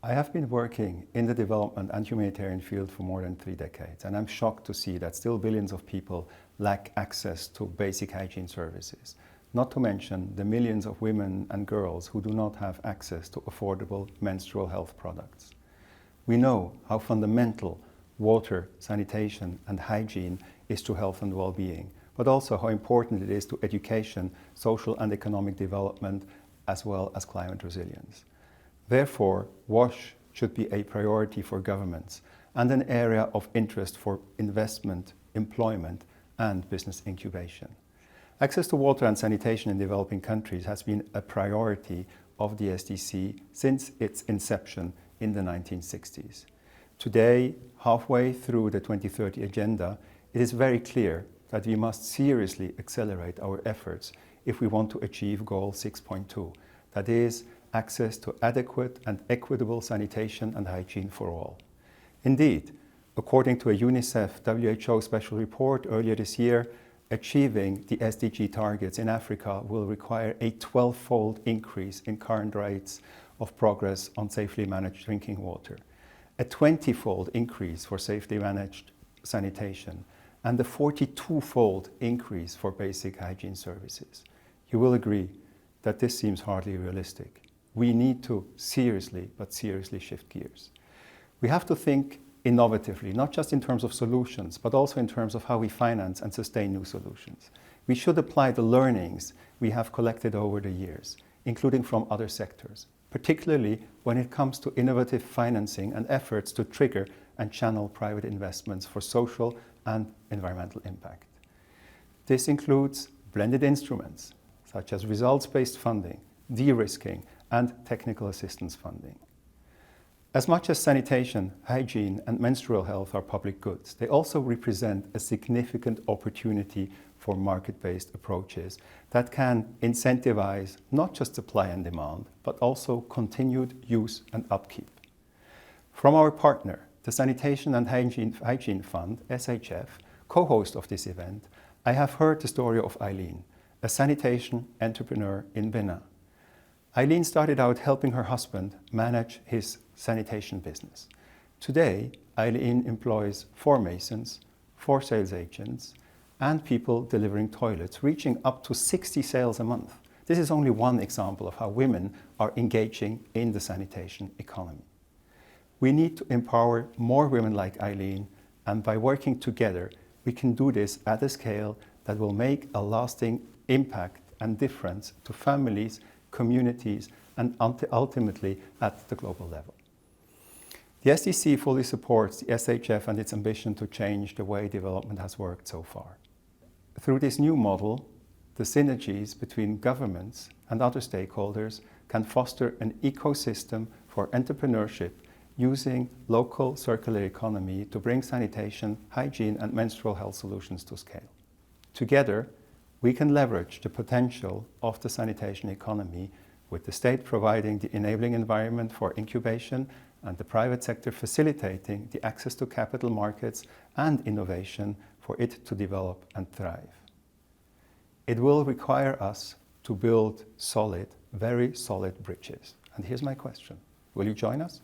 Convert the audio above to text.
I have been working in the development and humanitarian field for more than 3 decades, and I'm shocked to see that still billions of people lack access to basic hygiene services, not to mention the millions of women and girls who do not have access to affordable menstrual health products. We know how fundamental water, sanitation and hygiene is to health and well-being, but also how important it is to education, social and economic development, as well as climate resilience. Therefore, WASH should be a priority for governments and an area of interest for investment, employment and business incubation. Access to water and sanitation in developing countries has been a priority of the SDC since its inception in the 1960s. Today, halfway through the 2030 agenda, it is very clear that we must seriously accelerate our efforts if we want to achieve Goal 6.2, that is, access to adequate and equitable sanitation and hygiene for all. Indeed, according to a UNICEF WHO special report earlier this year, achieving the SDG targets in Africa will require a 12-fold increase in current rates of progress on safely managed drinking water, a 20-fold increase for safely managed sanitation, and a 42-fold increase for basic hygiene services. You will agree that this seems hardly realistic. We need to seriously shift gears. We have to think innovatively, not just in terms of solutions, but also in terms of how we finance and sustain new solutions. We should apply the learnings we have collected over the years, including from other sectors, particularly when it comes to innovative financing and efforts to trigger and channel private investments for social and environmental impact. This includes blended instruments, such as results-based funding, de-risking, and technical assistance funding. As much as sanitation, hygiene, and menstrual health are public goods, they also represent a significant opportunity for market-based approaches that can incentivize not just supply and demand, but also continued use and upkeep. From our partner, the Sanitation and Hygiene Fund, SHF, co-host of this event, I have heard the story of Eileen, a sanitation entrepreneur in Benin. Eileen started out helping her husband manage his sanitation business. Today, Eileen employs 4 masons, 4 sales agents, and people delivering toilets, reaching up to 60 sales a month. This is only one example of how women are engaging in the sanitation economy. We need to empower more women like Eileen, and by working together, we can do this at a scale that will make a lasting impact and difference to families, communities, and ultimately at the global level. The SDC fully supports the SHF and its ambition to change the way development has worked so far. Through this new model, the synergies between governments and other stakeholders can foster an ecosystem for entrepreneurship using local circular economy to bring sanitation, hygiene, and menstrual health solutions to scale. Together, we can leverage the potential of the sanitation economy, with the state providing the enabling environment for incubation and the private sector facilitating the access to capital markets and innovation for it to develop and thrive. It will require us to build solid, very solid bridges. And here's my question: will you join us?